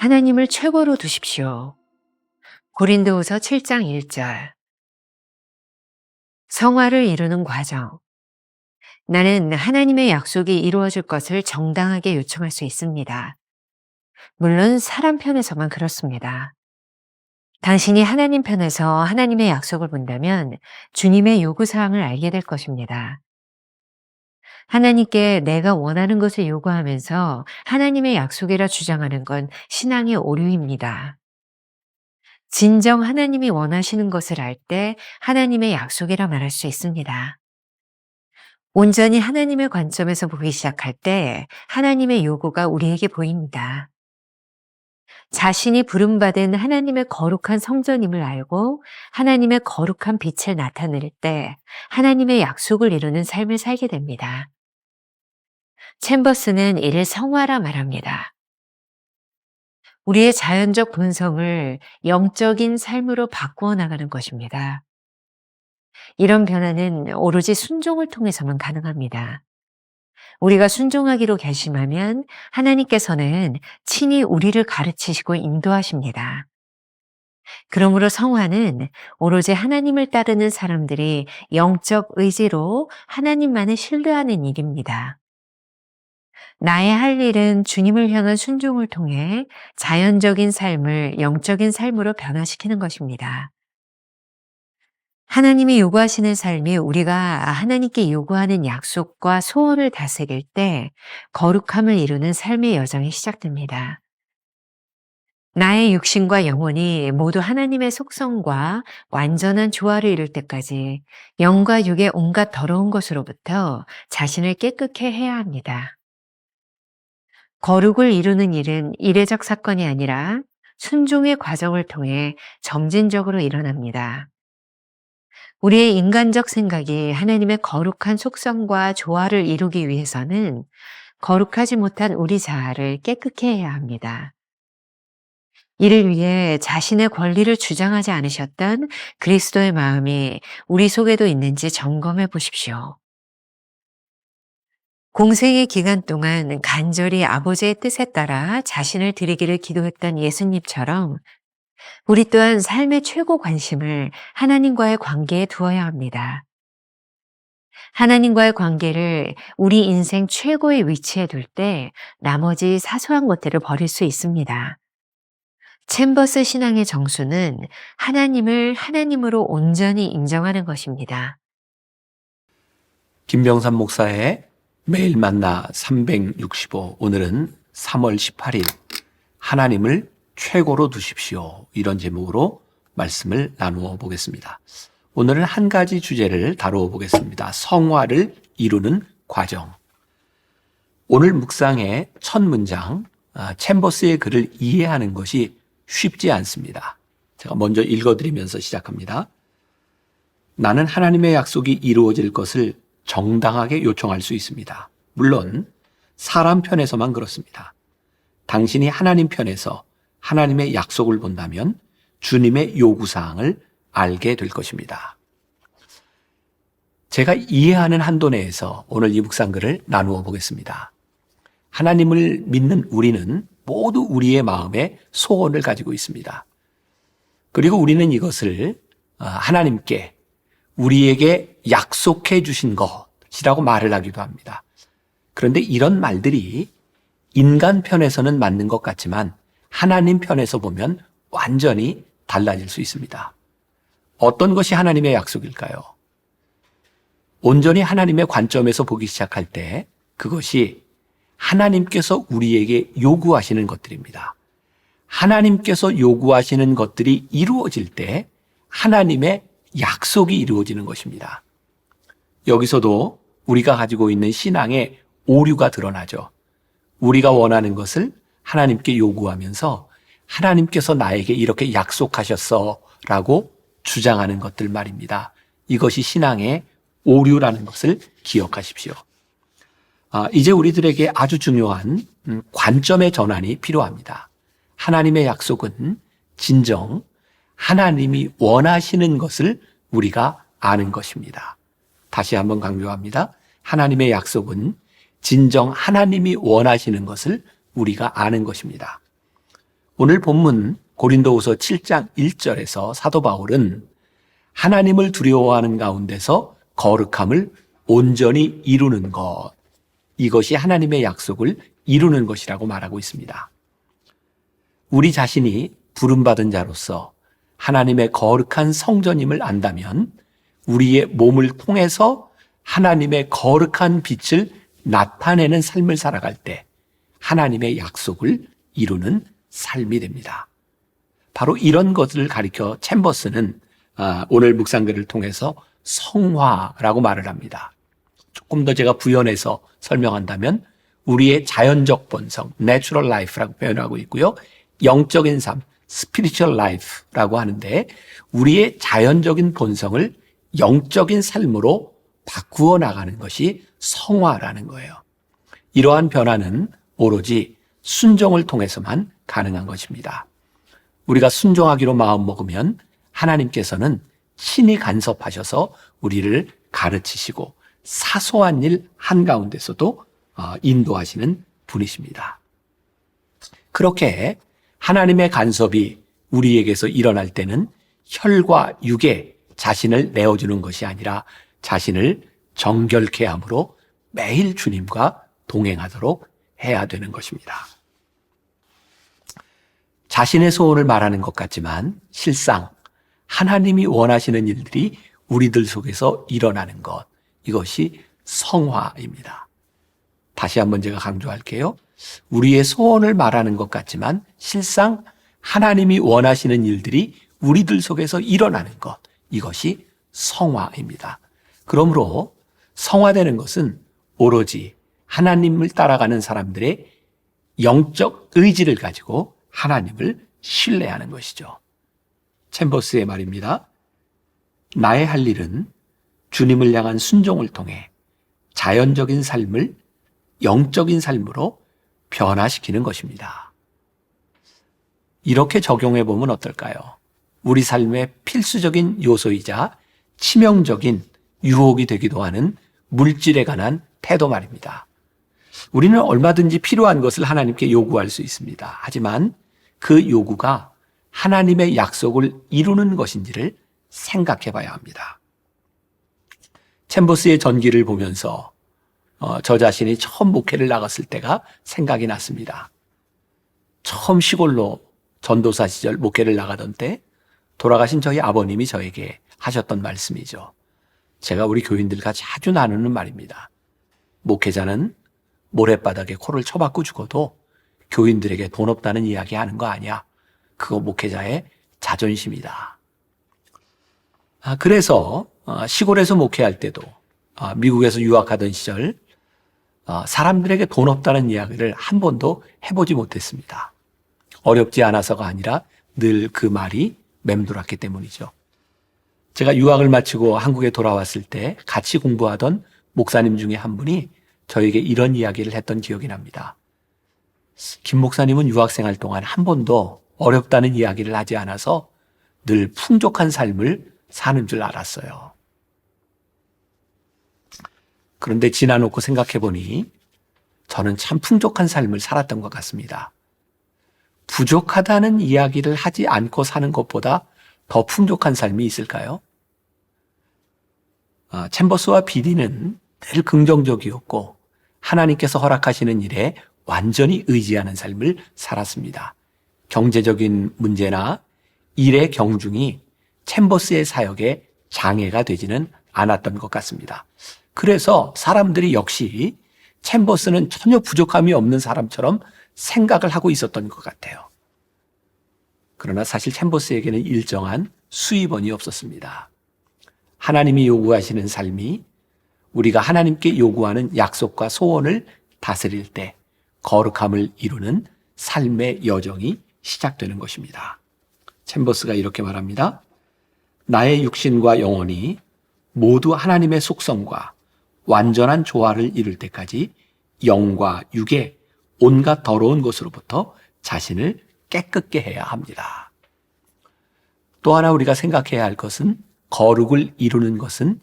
하나님을 최고로 두십시오. 고린도후서 7장 1절. 성화를 이루는 과정. 나는 하나님의 약속이 이루어질 것을 정당하게 요청할 수 있습니다. 물론 사람 편에서만 그렇습니다. 당신이 하나님 편에서 하나님의 약속을 본다면 주님의 요구사항을 알게 될 것입니다. 하나님께 내가 원하는 것을 요구하면서 하나님의 약속이라 주장하는 건 신앙의 오류입니다. 진정 하나님이 원하시는 것을 알 때 하나님의 약속이라 말할 수 있습니다. 온전히 하나님의 관점에서 보기 시작할 때 하나님의 요구가 우리에게 보입니다. 자신이 부름받은 하나님의 거룩한 성전임을 알고 하나님의 거룩한 빛을 나타낼 때 하나님의 약속을 이루는 삶을 살게 됩니다. 챔버스는 이를 성화라 말합니다. 우리의 자연적 본성을 영적인 삶으로 바꾸어 나가는 것입니다. 이런 변화는 오로지 순종을 통해서만 가능합니다. 우리가 순종하기로 결심하면 하나님께서는 친히 우리를 가르치시고 인도하십니다. 그러므로 성화는 오로지 하나님을 따르는 사람들이 영적 의지로 하나님만을 신뢰하는 일입니다. 나의 할 일은 주님을 향한 순종을 통해 자연적인 삶을 영적인 삶으로 변화시키는 것입니다. 하나님이 요구하시는 삶이 우리가 하나님께 요구하는 약속과 소원을 다스릴 때 거룩함을 이루는 삶의 여정이 시작됩니다. 나의 육신과 영혼이 모두 하나님의 속성과 완전한 조화를 이룰 때까지 영과 육의 온갖 더러운 것으로부터 자신을 깨끗게 해야 합니다. 거룩을 이루는 일은 이례적 사건이 아니라 순종의 과정을 통해 점진적으로 일어납니다. 우리의 인간적 생각이 하나님의 거룩한 속성과 조화를 이루기 위해서는 거룩하지 못한 우리 자아를 깨끗게 해야 합니다. 이를 위해 자신의 권리를 주장하지 않으셨던 그리스도의 마음이 우리 속에도 있는지 점검해 보십시오. 공생의 기간 동안 간절히 아버지의 뜻에 따라 자신을 드리기를 기도했던 예수님처럼 우리 또한 삶의 최고 관심을 하나님과의 관계에 두어야 합니다. 하나님과의 관계를 우리 인생 최고의 위치에 둘 때 나머지 사소한 것들을 버릴 수 있습니다. 챔버스 신앙의 정수는 하나님을 하나님으로 온전히 인정하는 것입니다. 김병삼 목사의 매일 만나 365, 오늘은 3월 18일 하나님을 최고로 두십시오, 이런 제목으로 말씀을 나누어 보겠습니다. 오늘은 한 가지 주제를 다루어 보겠습니다. 성화를 이루는 과정. 오늘 묵상의 첫 문장, 챔버스의 글을 이해하는 것이 쉽지 않습니다. 제가 먼저 읽어드리면서 시작합니다. 나는 하나님의 약속이 이루어질 것을 정당하게 요청할 수 있습니다. 물론 사람 편에서만 그렇습니다. 당신이 하나님 편에서 하나님의 약속을 본다면 주님의 요구사항을 알게 될 것입니다. 제가 이해하는 한도 내에서 오늘 이 묵상글을 나누어 보겠습니다. 하나님을 믿는 우리는 모두 우리의 마음에 소원을 가지고 있습니다. 그리고 우리는 이것을 하나님께 우리에게 약속해 주신 것이라고 말을 하기도 합니다. 그런데 이런 말들이 인간 편에서는 맞는 것 같지만 하나님 편에서 보면 완전히 달라질 수 있습니다. 어떤 것이 하나님의 약속일까요? 온전히 하나님의 관점에서 보기 시작할 때 그것이 하나님께서 우리에게 요구하시는 것들입니다. 하나님께서 요구하시는 것들이 이루어질 때 하나님의 약속이 이루어지는 것입니다. 여기서도 우리가 가지고 있는 신앙의 오류가 드러나죠. 우리가 원하는 것을 하나님께 요구하면서 하나님께서 나에게 이렇게 약속하셨어 라고 주장하는 것들 말입니다. 이것이 신앙의 오류라는 것을 기억하십시오. 이제 우리들에게 아주 중요한 관점의 전환이 필요합니다. 하나님의 약속은 진정 하나님이 원하시는 것을 우리가 아는 것입니다. 다시 한번 강조합니다. 하나님의 약속은 진정 하나님이 원하시는 것을 우리가 아는 것입니다. 오늘 본문 고린도후서 7장 1절에서 사도 바울은 하나님을 두려워하는 가운데서 거룩함을 온전히 이루는 것, 이것이 하나님의 약속을 이루는 것이라고 말하고 있습니다. 우리 자신이 부름받은 자로서 하나님의 거룩한 성전임을 안다면 우리의 몸을 통해서 하나님의 거룩한 빛을 나타내는 삶을 살아갈 때 하나님의 약속을 이루는 삶이 됩니다. 바로 이런 것을 가리켜 챔버스는 오늘 묵상글을 통해서 성화라고 말을 합니다. 조금 더 제가 부연해서 설명한다면 우리의 자연적 본성, natural life라고 표현하고 있고요. 영적인 삶, spiritual life라고 하는데 우리의 자연적인 본성을 영적인 삶으로 바꾸어 나가는 것이 성화라는 거예요. 이러한 변화는 오로지 순종을 통해서만 가능한 것입니다. 우리가 순종하기로 마음먹으면 하나님께서는 친히 간섭하셔서 우리를 가르치시고 사소한 일 한가운데서도 인도하시는 분이십니다. 그렇게 하나님의 간섭이 우리에게서 일어날 때는 혈과 육에 자신을 내어주는 것이 아니라 자신을 정결케 함으로 매일 주님과 동행하도록 해야 되는 것입니다. 자신의 소원을 말하는 것 같지만 실상 하나님이 원하시는 일들이 우리들 속에서 일어나는 것, 이것이 성화입니다. 다시 한번 제가 강조할게요. 우리의 소원을 말하는 것 같지만 실상 하나님이 원하시는 일들이 우리들 속에서 일어나는 것, 이것이 성화입니다. 그러므로 성화되는 것은 오로지 하나님을 따라가는 사람들의 영적 의지를 가지고 하나님을 신뢰하는 것이죠. 챔버스의 말입니다. 나의 할 일은 주님을 향한 순종을 통해 자연적인 삶을 영적인 삶으로 변화시키는 것입니다. 이렇게 적용해 보면 어떨까요? 우리 삶의 필수적인 요소이자 치명적인 유혹이 되기도 하는 물질에 관한 태도 말입니다. 우리는 얼마든지 필요한 것을 하나님께 요구할 수 있습니다. 하지만 그 요구가 하나님의 약속을 이루는 것인지를 생각해 봐야 합니다. 챔버스의 전기를 보면서 저 자신이 처음 목회를 나갔을 때가 생각이 났습니다. 처음 시골로 전도사 시절 목회를 나가던 때 돌아가신 저희 아버님이 저에게 하셨던 말씀이죠. 제가 우리 교인들과 자주 나누는 말입니다. 목회자는 모래바닥에 코를 쳐박고 죽어도 교인들에게 돈 없다는 이야기 하는 거 아니야. 그거 목회자의 자존심이다. 그래서 시골에서 목회할 때도 미국에서 유학하던 시절 사람들에게 돈 없다는 이야기를 한 번도 해보지 못했습니다. 어렵지 않아서가 아니라 늘 그 말이 맴돌았기 때문이죠. 제가 유학을 마치고 한국에 돌아왔을 때 같이 공부하던 목사님 중에 한 분이 저에게 이런 이야기를 했던 기억이 납니다. 김 목사님은 유학생활 동안 한 번도 어렵다는 이야기를 하지 않아서 늘 풍족한 삶을 사는 줄 알았어요. 그런데 지나놓고 생각해 보니 저는 참 풍족한 삶을 살았던 것 같습니다. 부족하다는 이야기를 하지 않고 사는 것보다 더 풍족한 삶이 있을까요? 챔버스와 비디는 늘 긍정적이었고 하나님께서 허락하시는 일에 완전히 의지하는 삶을 살았습니다. 경제적인 문제나 일의 경중이 챔버스의 사역에 장애가 되지는 않았던 것 같습니다. 그래서 사람들이 역시 챔버스는 전혀 부족함이 없는 사람처럼 생각을 하고 있었던 것 같아요. 그러나 사실 챔버스에게는 일정한 수입원이 없었습니다. 하나님이 요구하시는 삶이 우리가 하나님께 요구하는 약속과 소원을 다스릴 때 거룩함을 이루는 삶의 여정이 시작되는 것입니다. 챔버스가 이렇게 말합니다. 나의 육신과 영혼이 모두 하나님의 속성과 완전한 조화를 이룰 때까지 영과 육의 온갖 더러운 것으로부터 자신을 깨끗게 해야 합니다. 또 하나 우리가 생각해야 할 것은 거룩을 이루는 것은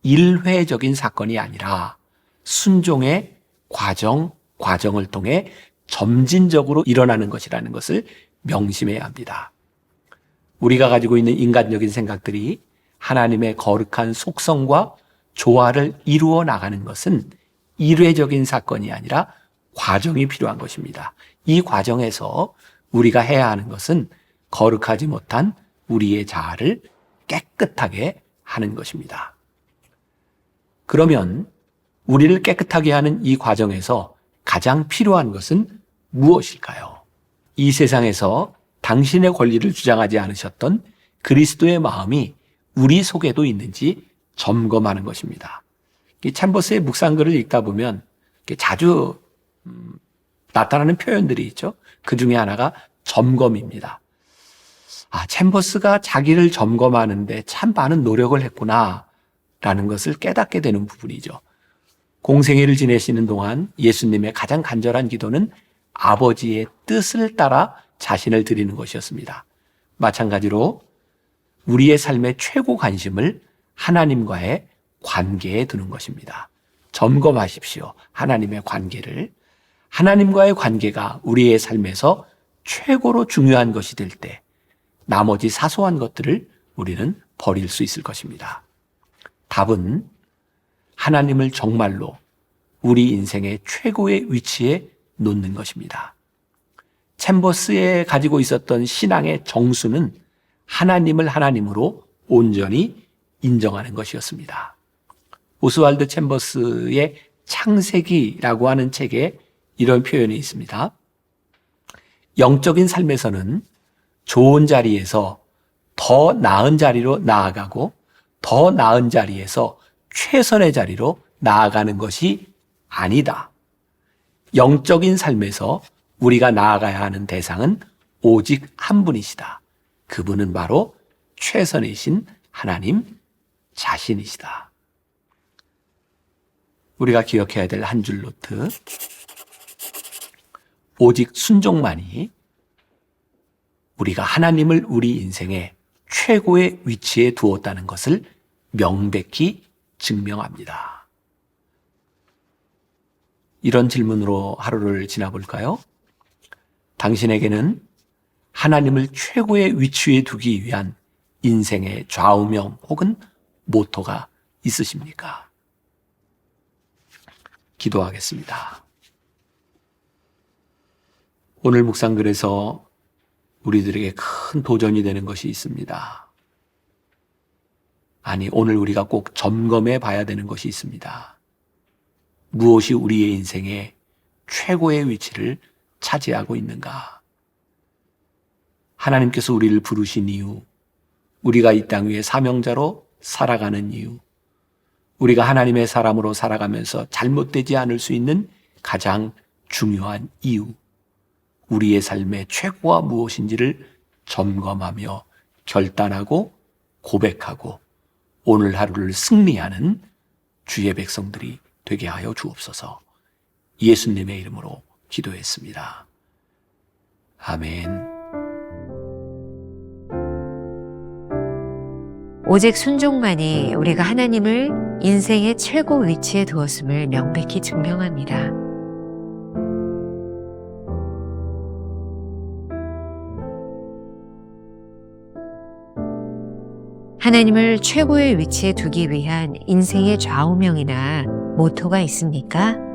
일회적인 사건이 아니라 순종의 과정을 통해 점진적으로 일어나는 것이라는 것을 명심해야 합니다. 우리가 가지고 있는 인간적인 생각들이 하나님의 거룩한 속성과 조화를 이루어 나가는 것은 일회적인 사건이 아니라 과정이 필요한 것입니다. 이 과정에서 우리가 해야 하는 것은 거룩하지 못한 우리의 자아를 깨끗하게 하는 것입니다. 그러면 우리를 깨끗하게 하는 이 과정에서 가장 필요한 것은 무엇일까요? 이 세상에서 당신의 권리를 주장하지 않으셨던 그리스도의 마음이 우리 속에도 있는지 점검하는 것입니다. 이 챔버스의 묵상글을 읽다 보면 자주 나타나는 표현들이 있죠. 그 중에 하나가 점검입니다. 챔버스가 자기를 점검하는데 참 많은 노력을 했구나 라는 것을 깨닫게 되는 부분이죠. 공생애를 지내시는 동안 예수님의 가장 간절한 기도는 아버지의 뜻을 따라 자신을 드리는 것이었습니다. 마찬가지로 우리의 삶의 최고 관심을 하나님과의 관계에 두는 것입니다. 점검하십시오. 하나님의 관계를. 하나님과의 관계가 우리의 삶에서 최고로 중요한 것이 될 때 나머지 사소한 것들을 우리는 버릴 수 있을 것입니다. 답은 하나님을 정말로 우리 인생의 최고의 위치에 놓는 것입니다. 챔버스에 가지고 있었던 신앙의 정수는 하나님을 하나님으로 온전히 인정하는 것이었습니다. 오스왈드 챔버스의 창세기라고 하는 책에 이런 표현이 있습니다. 영적인 삶에서는 좋은 자리에서 더 나은 자리로 나아가고 더 나은 자리에서 최선의 자리로 나아가는 것이 아니다. 영적인 삶에서 우리가 나아가야 하는 대상은 오직 한 분이시다. 그분은 바로 최선이신 하나님 자신이시다. 우리가 기억해야 될 한 줄 노트. 오직 순종만이 우리가 하나님을 우리 인생의 최고의 위치에 두었다는 것을 명백히 증명합니다. 이런 질문으로 하루를 지나볼까요? 당신에게는 하나님을 최고의 위치에 두기 위한 인생의 좌우명 혹은 모토가 있으십니까? 기도하겠습니다. 오늘 묵상글에서 우리들에게 큰 도전이 되는 것이 있습니다. 오늘 우리가 꼭 점검해 봐야 되는 것이 있습니다. 무엇이 우리의 인생의 최고의 위치를 차지하고 있는가? 하나님께서 우리를 부르신 이유, 우리가 이 땅 위에 사명자로 살아가는 이유, 우리가 하나님의 사람으로 살아가면서 잘못되지 않을 수 있는 가장 중요한 이유, 우리의 삶의 최고가 무엇인지를 점검하며 결단하고 고백하고 오늘 하루를 승리하는 주의 백성들이 되게 하여 주옵소서. 예수님의 이름으로 기도했습니다. 아멘. 오직 순종만이 우리가 하나님을 인생의 최고 위치에 두었음을 명백히 증명합니다. 하나님을 최고의 위치에 두기 위한 인생의 좌우명이나 모토가 있습니까?